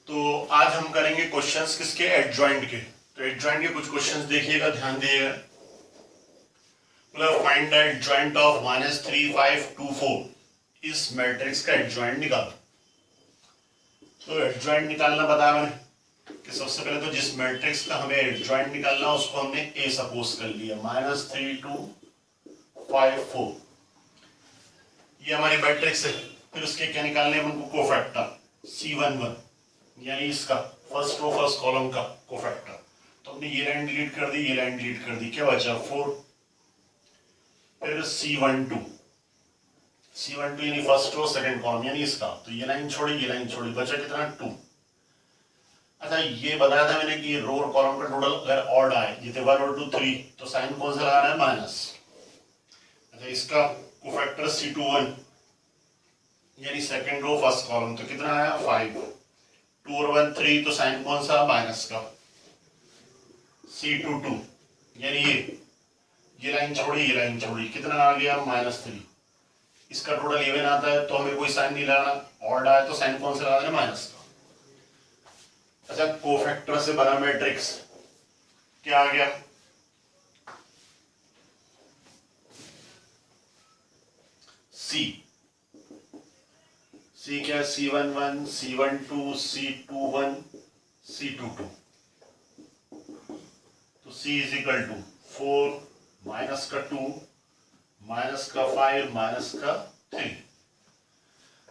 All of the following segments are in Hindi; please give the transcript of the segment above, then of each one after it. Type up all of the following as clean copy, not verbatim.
तो आज हम करेंगे क्वेश्चंस किसके, एडजॉइंट के। तो एडजॉइंट के कुछ क्वेश्चंस देखिएगा, ध्यान दिएगा। मतलब फाइंड द एडजॉइंट ऑफ -3 5 2 4, इस मैट्रिक्स का एडजॉइंट निकालो। तो एडजॉइंट निकालना बताया मैंने कि सबसे पहले तो जिस मैट्रिक्स का हमें एडजॉइंट निकालना उसको हमने ए सपोज कर लिया, -3 2 5 4, ये हमारी मैट्रिक्स है। फिर उसके क्या निकालने हैं हमको, कोफैक्टर C11, यानी इसका फर्स्ट रो फर्स्ट कॉलम का कोफैक्टर। तो हमने ये लाइन डिलीट कर दी, ये लाइन डिलीट कर दी, क्या बचा 4। फिर C12 यानी फर्स्ट रो सेकंड कॉलम यानी इसका, तो ये लाइन छोड़ी, ये लाइन छोड़ी, बचा कितना 2। अच्छा ये बताया था मैंने कि रो और कॉलम का टोटल अगर ऑड आए, जैसे 1 और 2 3, तो साइन कौन सा लगाना है, माइनस। अच्छा इसका कोफैक्टर C21 यानी सेकंड रो फर्स्ट कॉलम, तो कितना आया 5। 2 और 1 3, तो साइन कौन सा, माइनस का। C22 यानी ये लाइन छोड़ी, ये लाइन छोड़ी, कितना आ गया -3। इसका टोटल इवन आता है तो हमें कोई साइन नहीं लगाना, ऑड आया तो साइन कौन सा लगाना है, माइनस का। अच्छा कोफैक्टर से बना मैट्रिक्स क्या आ गया, C क्या, C11 C12 C21 C22। तो C इज इक्वल टू 4 माइनस का 2 माइनस का 5 माइनस का 3।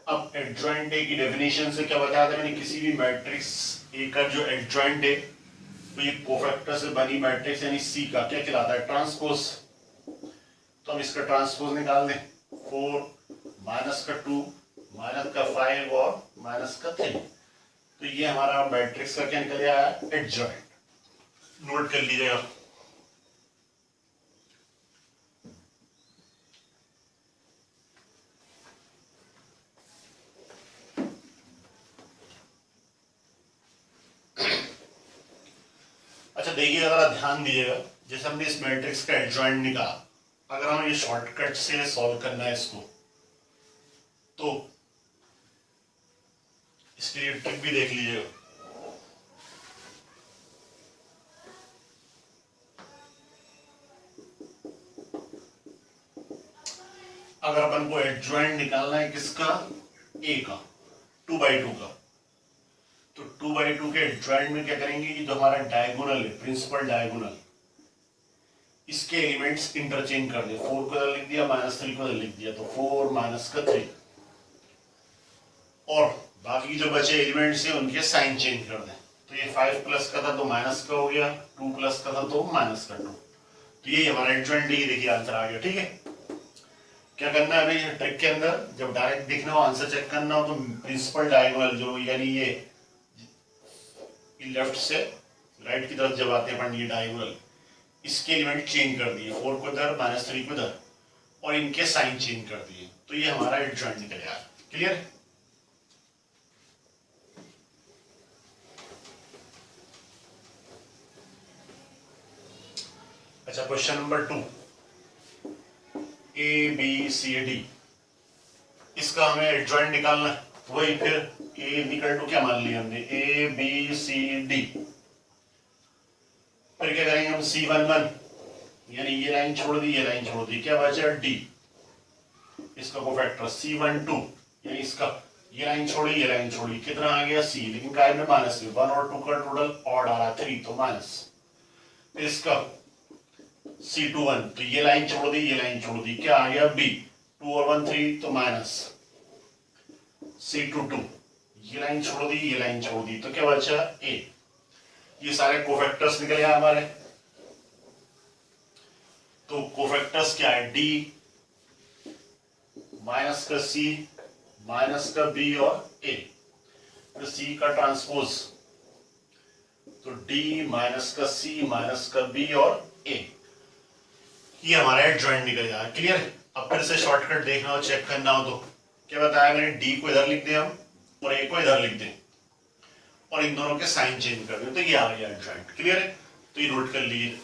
अब एडजॉइंट ए की डेफिनेशन से क्या बताया था मैंने, किसी भी मैट्रिक्स ए का जो एडजॉइंट है तो ये कोफैक्टर से बनी मैट्रिक्स यानी C का क्या कहलाता है, ट्रांसपोज। तो हम इसका ट्रांसपोज निकाल दें, 4 माइनस का 2 माइनस का 5 और माइनस का 3। तो ये हमारा मैट्रिक्स का क्या निकल आया, एडजॉइंट। नोट कर लीजिएगा। अच्छा देखिए, अगर आप ध्यान दीजिएगा, जैसे हमने इस मैट्रिक्स का एडजॉइंट निकाला, अगर हमें ये शॉर्टकट से सॉल्व करना है इसको, तो इसके लिए ट्रिक भी देख लीजिएगा। अगर अपन को एडजॉइंट निकालना है किसका, ए का, 2/2 का, तो 2/2 के एडजॉइंट में क्या करेंगे कि जो हमारा डायगोनल है, प्रिंसिपल डायगोनल, इसके एलिमेंट्स इंटरचेंज कर दिया। 4 को इधर लिख दिया, -3 को इधर लिख दिया, तो 4 माइनस का 3, और बाकी जो बचे एलिमेंट्स हैं उनके साइन चेंज कर दें। तो ये 5 प्लस का था तो माइनस का हो गया, 2 प्लस का था तो माइनस का 2। तो ये हमारा एडजॉइंट है, देखिए आंसर आ गया। ठीक है, क्या करना है अभी ट्रिक के अंदर, जब डायरेक्ट दिखना हो, आंसर चेक करना हो, तो प्रिंसिपल डायगोनल जो यानी ये लेफ्ट से राइट की तरफ जब आते हैं अपन, ये डायगोनल, इसके एलिमेंट चेंज कर दिए, 4 को इधर -3 को इधर, और इनके साइन चेंज कर दिए, तो ये हमारा एडजॉइंट निकल गया। क्लियर। अच्छा क्वेश्चन नंबर 2, ABCD, इसका हमें एडजॉइंट निकालना है। वही फिर A इक्वल टू क्या मान लिया हमने, ABCD। फिर क्या करेंगे हम, C11 यानी ये लाइन छोड़ दी, ये लाइन छोड़ दी, क्या बचा D। इसका कोफैक्टर C12 यानी इसका, ये लाइन छोड़ी, ये लाइन छोड़ी, कितना आ गया C, लेकिन काय में माइनस में, 1 और 2 का टोटल ऑड आ रहा है 3, तो माइनस। इसका C21, तो ये लाइन छोड़ दी, ये लाइन छोड़ दी, क्या आ गया B। 2 और 1 3, तो माइनस। C22 ये लाइन छोड़ दी, ये लाइन छोड़ दी, तो क्या बचा A। ये सारे कोफैक्टर्स निकल गए हमारे। तो कोफैक्टर्स क्या है, D माइनस का C माइनस का B और A। तो C का ट्रांसपोज, तो D माइनस का C माइनस का B और A, ये हमारा एडजॉइंट निकल जाएगा। क्लियर। अब फिर से शॉर्टकट देखना हो, चेक करना हो, तो क्या बताया मैंने, D को इधर लिख दें हम और A को इधर लिख दें, और इन दोनों के साइन चेंज कर दें, तो ये आ गया एडजॉइंट। क्लियर है, तो ये नोट कर लीजिए।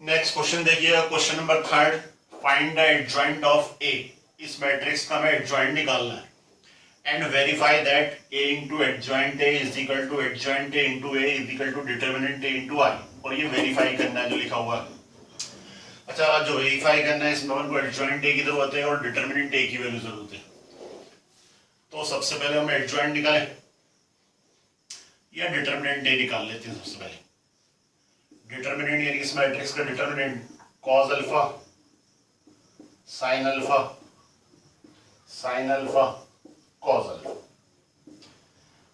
नेक्स्ट क्वेश्चन देखिएगा, question number 3, find the adjoint of A. इस मैट्रिक्स का हमें एडजॉइंट निकालना है and verify that A into adjoint A is equal to adjoint A into A is equal to determinant A into I. और ये वेरीफाई करना है जो लिखा हुआ है। अच्छा, जो वेरीफाई करना है इसमें हमको एडजॉइंट ए की जरूरत है और डिटर्मिनेंट ए की वैल्यू जरूरत है। तो सबसे पहले हम एडजॉइंट निकालें या डिटर्मिनेंट ए निकाल लेते हैं। सबसे पहले डिटर्मिनेंट यानी इस मैट्रिक्स का determinant cos alpha sine alpha sine alpha cos alpha.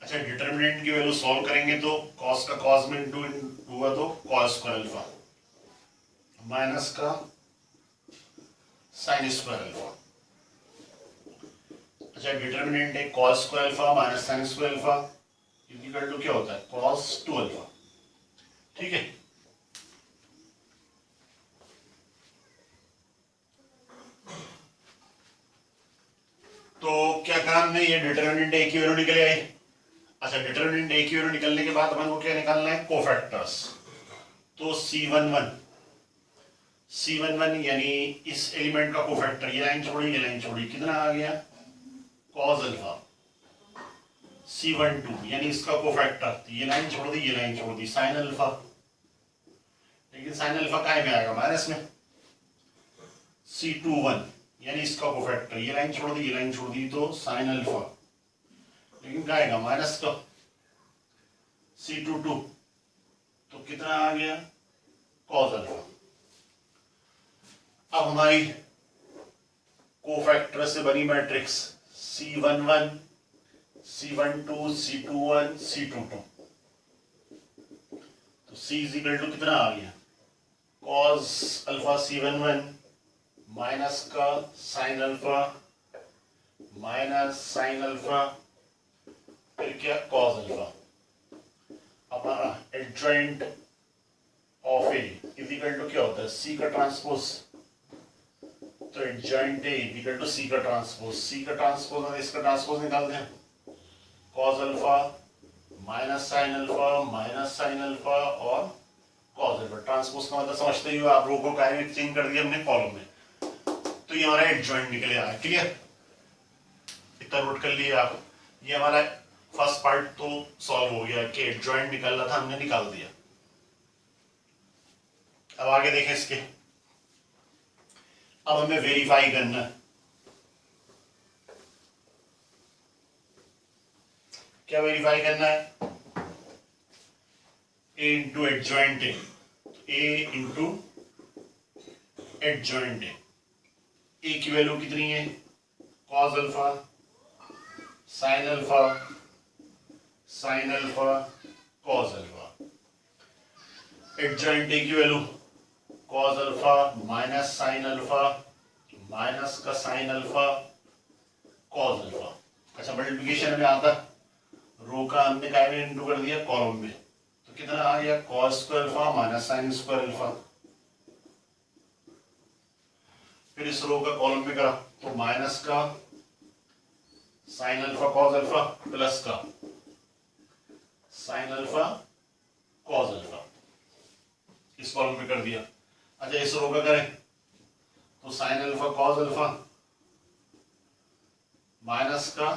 अच्छा, डिटर्मिनेंट की वैल्यू सॉल्व करेंगे तो कॉस का कॉस में इंटू हुआ तो कॉस स्क्वायर अल्फा माइनस का साइन स्क्वायर अल्फा। अच्छा, डिटर्मिनेंट है cos square alpha minus sine square alpha equal to क्या होता है कॉस 2 अल्फा। ठीक है, तो क्या काम नहीं, ये डिटर्मिनेंट ए की वैल्यू निकल आई। अच्छा, डिटर्मिनेंट ए की वैल्यू निकलने के बाद अपन को क्या निकालना है कोफैक्टर्स। तो C11 यानी इस एलिमेंट का कोफैक्टर, ये लाइन छोड़ी कितना आ गया कॉस अल्फा। C12 यानी इसका कोफैक्टर, ये लाइन छोड़ दी साइन अल्फा, लेकिन साइन अल्फा काय में आएगा माइनस में। C21 यानी इसका कोफैक्टर, ये लाइन छोड़ दी तो साइन अल्फा, लेकिन क्या आएगा माइनस का। C22 तो कितना आ गया कॉस अल्फा। अब हमारी कोफैक्टर से बनी matrix C11 C12 C21 C22, तो C इज इक्वल टू कितना आ गया कॉस अल्फा C11 माइनस का sine alpha minus sine alpha फिर क्या कॉस अल्फा। हमारा adjoint of A is equal to क्या होता है C का ट्रांसपोज। तो adjoint A is equal to C का ट्रांसपोज और इसका ट्रांसपोज निकालते हैं cos alpha minus sine alpha और कॉस अल्फा। ट्रांसपोज का मतलब समझते ही हो आप, रो को काय में चेंज कर दिया हमने कॉलम में, तो ये हमारा एडजॉइंट निकल आया। क्लियर, इतना नोट कर लिया आप। ये हमारा फर्स्ट पार्ट तो सॉल्व हो गया कि एडजॉइंट निकालना था, हमने निकाल दिया। अब आगे देखें इसके, अब हमें वेरीफाई करना है। क्या वेरीफाई करना है A into adjoint A, A into adjoint A. A की वैल्यू कितनी है cos alpha sine alpha cos alpha. Adjoint A की value cos alpha minus sine alpha minus का साइन अल्फा कॉस अल्फा। अच्छा, मल्टीप्लिकेशन में आता रो का हमने काय में इंटू कर दिया कॉलम में, तो कितना आ गया cos square alpha minus sine square alpha. फिर इस रो का कॉलम में करा तो माइनस का sine alpha cos alpha plus का साइन अल्फा कॉस अल्फा, इस कॉलम में कर दिया। अच्छा, इस रो का करें तो sign alpha cos alpha minus का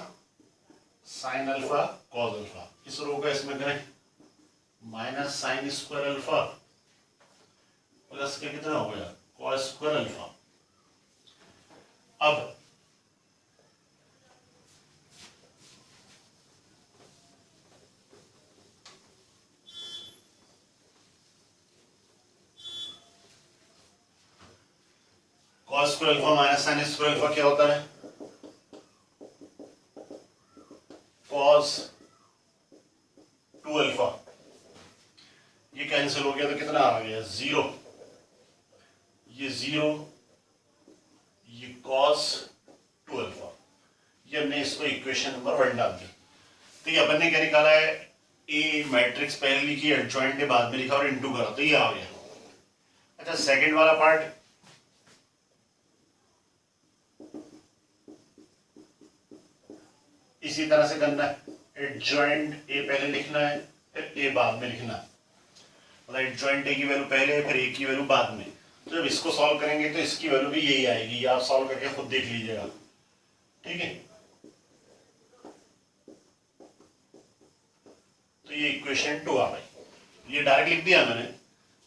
साइन अल्फा कॉस अल्फा। इस रो का इसमें करें minus sine square alpha plus के कितना हो गया कॉस स्क्वायर अल्फा। अब cos square alpha minus sine square alpha क्या होता है कॉस 2 अल्फा। ये कैंसिल हो गया तो कितना आ गया 0, ये 0, ये कॉस 2 अल्फा। ये हमने इसको इक्वेशन नंबर 1 डाल दी। तो ये अपन ने क्या निकाला है ए मैट्रिक्स पहले लिखी एडजॉइंट ने बाद में लिखा और इनटू करा, तो ये आ गया। अच्छा, सेकंड वाला पार्ट इसी तरह से करना है, एडजॉइंट ए पहले लिखना है फिर ए बाद में लिखना है। मतलब एडजॉइंट ए की वैल्यू पहले फिर ए की वैल्यू बाद में। तो जब इसको सॉल्व करेंगे तो इसकी वैल्यू भी यही आएगी, आप सॉल्व करके खुद देख लीजिएगा, ठीक है। तो ये इक्वेशन 2 आ गई, ये डायरेक्ट लिख दिया मैंने,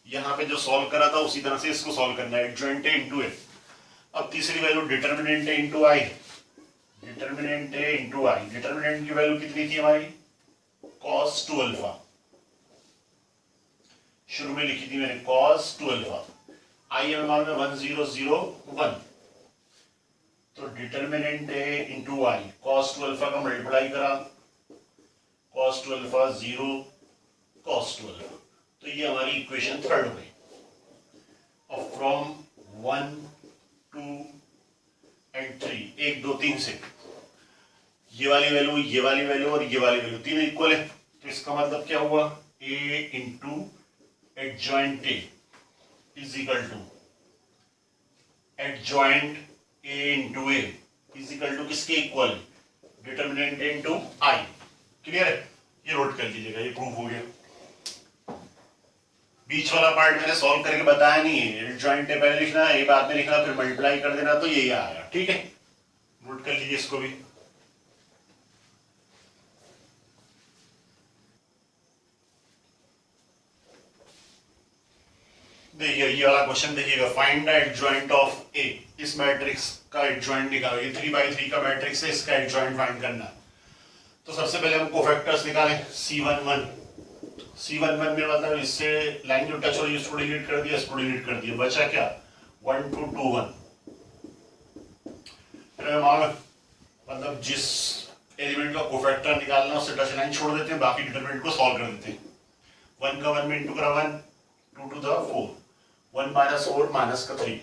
यहाँ पे जो सॉल्व करा था उसी तरह से इसको सॉल्व करना है, एडजॉइंट ए इंटू ए। अब तीसरी value determinant A into I, determinant A into I, determinant की वैल्यू कितनी थी हमारी cos 2 अल्फा, शुरू में लिखी थी मैंने cos 2 alpha, I M R में 1001, तो determinant A into I, cos 2 alpha का मल्टीप्लाई करा, cos 2 अल्फा 0 cos 2 अल्फा, तो ये हमारी इक्वेशन थर्ड हो गई। और फ्रॉम 1 2 एंड 3, 1 2 3 से ये वाली वैल्यू, ये वाली वैल्यू और ये वाली वैल्यू तीनों इक्वल है, तो इसका मतलब क्या हुआ, a into adjoint A is equal to adjoint A into A is equal to किसके equal, determinant A into I. Clear है, ये नोट कर लीजिएगा, ये प्रूफ हो गया। बीच वाला पार्ट मैंने सॉल्व करके बताया नहीं है, एडजॉइंट ए पहले लिखना है, ए बाद में लिखना, फिर मल्टीप्लाई कर देना, तो यही आएगा, ठीक है। नोट कर लीजिए इसको भी। देखिए ये वाला क्वेश्चन देखिएगा, find the adjoint of A, इस मैट्रिक्स का एडजॉइंट निकालो, ये 3x3 का मैट्रिक्स है, इसका एडजॉइंट फाइंड करना है। तो सबसे पहले हम कोफैक्टर्स निकालें, C11, C11 में मतलब इससे लाइन जो टच हो रही है इसको डिलीट कर दिया, इसको डिलीट कर दिया, बचा क्या 1 2 2 1। मतलब जिस एलिमेंट का कोफैक्टर निकालना उससे टच लाइन छोड़ देते हैं, बाकी डिटरमिनेंट को सॉल्व कर देते हैं। 1 का 1 में इंटू करा 1, 2 टू द 4, 1 माइनस 4 माइनस का 3,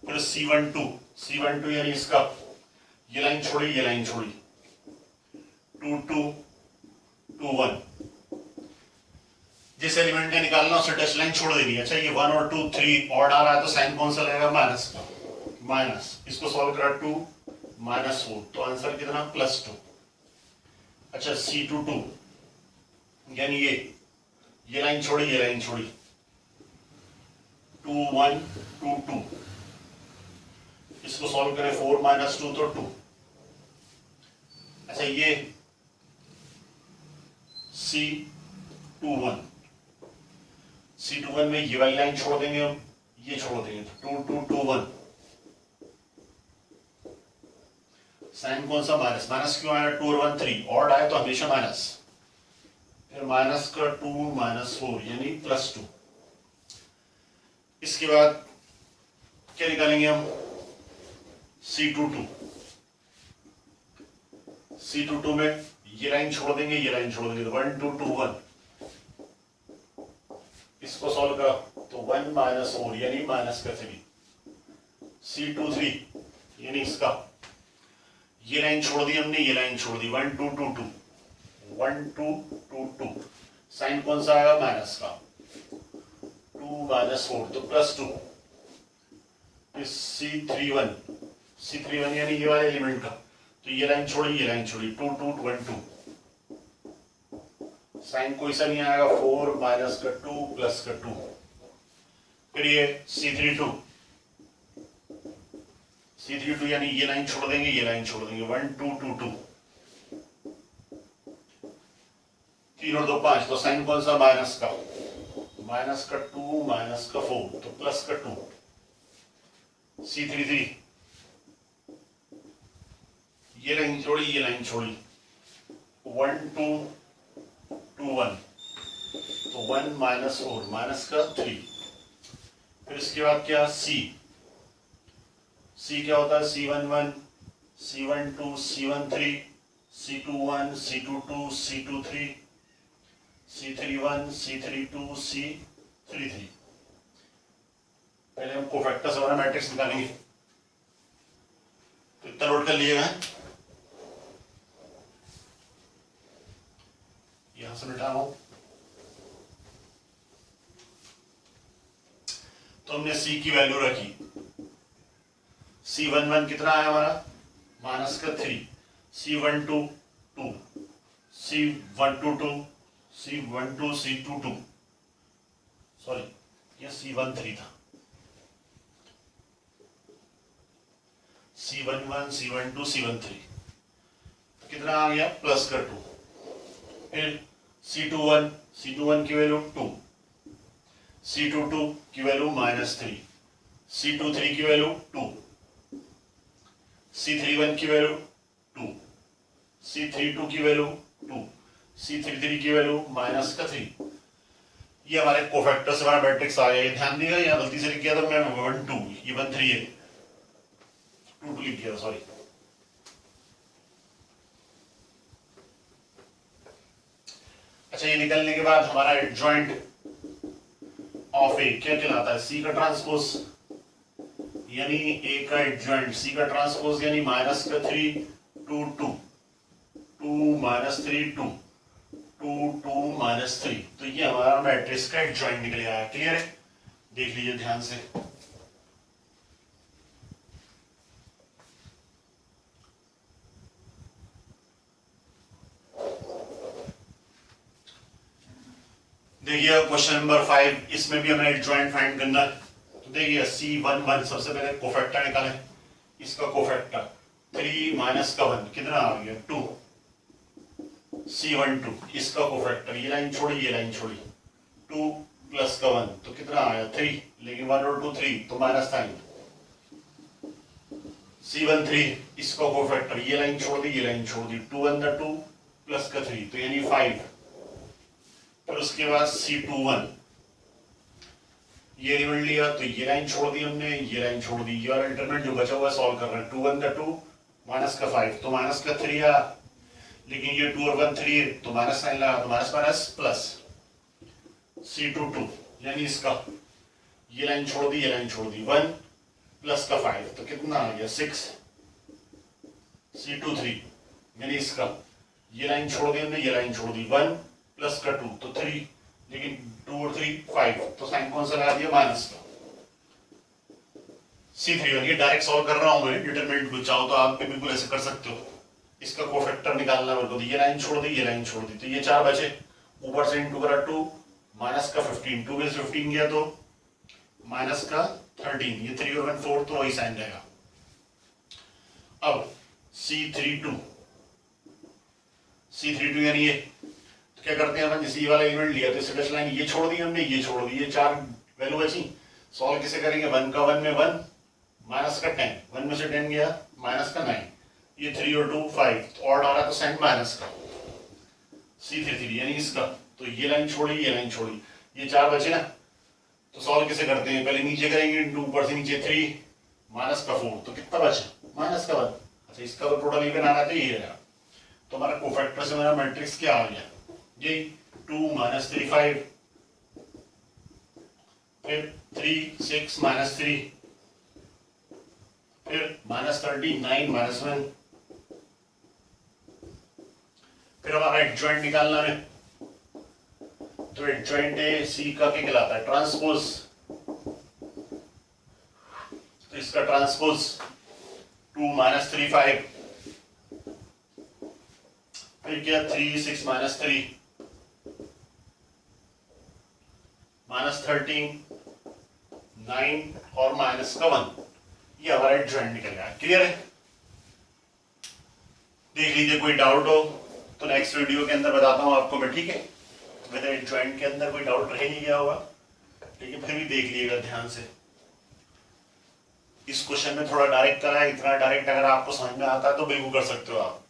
फिर C12 यानी इसका ये लाइन छोड़ी, ये लाइन छोड़ी, 2 2 2 1, जिस एलिमेंट ने निकालना उससे टच लाइन छोड़ देनी है। अच्छा ये 1 और 2 3 ऑड आ रहा है तो साइन कौन सा लगेगा, माइनस का, माइनस, इसको सॉल्व करा 2 माइनस 4, तो आंसर कितना +2। अच्छा C22 यानी ये लाइन छोड़ी, ये लाइन छोड़ी, 2 1 2 2, इसको सॉल्व करें 4 माइनस 2 तो 2। अच्छा ये C21, C21 में ये वाली लाइन छोड़ देंगे हम, ये छोड़ देंगे, 2 2 2 1, साइन कौन सा माइनस, माइनस क्यों आया, 2 और 1 3, ऑड आया तो हमेशा माइनस, फिर माइनस का 2 माइनस 4 यानी +2। इसके बाद क्या निकालेंगे हम, C22, C22 में ये लाइन छोड़ देंगे, ये लाइन छोड़ देंगे, तो 1 2 2 1, इसको सॉल्व करा तो 1 माइनस 4 यानी माइनस का 3, C23 यानी इसका ये लाइन छोड़ दी हमने, ये लाइन छोड़ दी, 1 2 2 2, 1 2 2 2, साइन कौन सा आएगा, माइनस का, 2 माइनस 4 तो +2, C31 यानी ये वाले एलिमेंट का, तो ये लाइन छोड़ी, ये लाइन छोड़ी, 2 2 1 2, साइन कोई सा नहीं आएगा, 4 माइनस का 2 प्लस का 2, फिर ये C32 यानी ये लाइन छोड़ देंगे, ये लाइन छोड़ देंगे, 1 2 2 2, 3 और 2 5, तो साइन कौन सा, माइनस का, माइनस का 2 माइनस का 4 तो प्लस का 2, C33 ये लाइन छोड़ी, ये लाइन छोड़ी, 1 2 2 1, तो 1 माइनस 4 माइनस का 3, फिर इसके बाद क्या, C क्या होता है, C11 C12 C13 C21 C22 C23 C31 C32 C33। पहले हम कोफैक्टर्स वाला मैट्रिक्स निकालेंगे, तो इतना नोट कर लिएगा, यहां से मिटा रहा हूं। तो हमने C की वैल्यू रखी, C11 कितना आया हमारा, माइनस का 3, C12 2, C122 C12 C22, sorry ये C13 था, C11 C12 C13 कितना आ गया प्लस का 2। फिर C21 की वैल्यू 2, C22 की वैल्यू -3, C23 की वैल्यू 2, C31 की वैल्यू 2, C32 की वैल्यू 2, C33 की वैल्यू -3। ये हमारे कोफैक्टर से हमारा मैट्रिक्स आ गया। ध्यान दिया यहाँ गलती से लिख किया था मैं 1 2, ये 1 3 है, 2 2 लिख दिया सॉरी। अच्छा ये निकलने के बाद हमारा एडजॉइंट ऑफ ए क्या कहलाता है? सी का ट्रांसपोज यानी ए का एडजॉइंट, सी का ट्रांसपोज यानी -3 2 2 2 -3 2 2 2 -3। तो ये हमारा मैट्रिक्स का एडजॉइंट निकल आया। क्लियर है? देख लीजिए ध्यान से। देखिए क्वेश्चन नंबर 5, इसमें भी हमें एडजॉइंट फाइंड करना है। तो देखिए C11 सबसे पहले कोफैक्टर निकालें, इसका कोफैक्टर 3 माइनस का 1 कितना आ गया 2। C12 इसका कोफैक्टर, ये लाइन छोड़ी ये लाइन छोड़ी, 2 प्लस का 1 तो कितना आया 3, लेकिन 1 और 2 3 तो माइनस साइन। C13 इसका कोफैक्टर, ये लाइन छोड़ दी ये लाइन छोड़ दी, 2 अंदर 2 प्लस का 3 तो यानी 5। फिर उसके बाद C21 ये रिजल्ट लिया तो ये लाइन छोड़ दी हमने, ये लाइन छोड़ दी, ये और अल्टरनेट जो बचा हुआ है सॉल्व कर रहे हैं। 2 अंदर 2 माइनस का 5 तो माइनस का 3 आया, लेकिन ये 2 और 1 3 है तो माइनस साइन लगा तो माइनस माइनस प्लस। C22 यानी इसका ये लाइन छोड़ दी ये लाइन छोड़ दी, 1 प्लस का 5 तो कितना आ गया 6। C23 यानी इसका ये लाइन छोड़ दी हमने ये लाइन छोड़ दी, 1 प्लस का 2 तो 3, लेकिन 2 और 3 5 तो साइन कौन सा लगा दिया माइनस का। C31 ये डायरेक्ट सॉल्व कर रहा हूं मैं, डिटरमिनेंट को चाहो तो आप भी बिल्कुल ऐसे कर सकते हो। इसका कोफैक्टर निकालना है मेरे को, ये लाइन छोड़ दी ये लाइन छोड़ दी तो ये 4 बचे, ऊपर से इंटू करा 2 माइनस का 15, 2 में 15 गया तो माइनस का 13, ये 3 और 1 4 तो वही साइन रहेगा। अब C32 यानी ये तो क्या करते हैं अपन, इसी वाला एलिमेंट लिया तो इसे डैश लाइन ये छोड़ दी हमने ये छोड़ दी, ये 4 वैल्यू बची। सॉल्व किसे करेंगे, 1 का 1 में 1 माइनस का 10, 1 में से 10 गया माइनस का 9, ये 3 और 2 5 तो और डाला तो साइन माइनस का। C33 यानी इसका तो ये लाइन छोड़ी ये लाइन छोड़ी, ये 4 बचे ना, तो सॉल्व किसे करते हैं, पहले नीचे करेंगे, 2 ऊपर से नीचे 3 माइनस का 4 तो कितना बचा माइनस का 1। अच्छा इसका तो टोटल इवन आना चाहिए ये रहेगा। तो हमारा कोफैक्टर से हमारा मैट्रिक्स क्या आ गया, ये 2 माइनस 3 5, फिर 3 6 माइनस 3, फिर माइनस 30 9 माइनस 1। फिर हमारा एडजॉइंट निकालना है, तो एडजॉइंट है सी का क्या कहलाता है ट्रांसपोज, तो इसका ट्रांसपोज 2 माइनस 3 5, फिर क्या 3 6 माइनस 3 माइनस 13 9 और माइनस का 1, ये हमारा एडजॉइंट निकल गया। क्लियर है? देख लीजिए, कोई डाउट हो तो नेक्स्ट वीडियो के अंदर बताता हूं आपको मैं, ठीक है? मेरे एडजॉइंट के अंदर कोई डाउट रह नहीं गया होगा, लेकिन फिर भी देख लीजिएगा ध्यान से। इस क्वेश्चन में थोड़ा डायरेक्ट करा है, इतना डायरेक्ट अगर आपको समझ में आता है तो बिल्कुल कर सकते हो आप।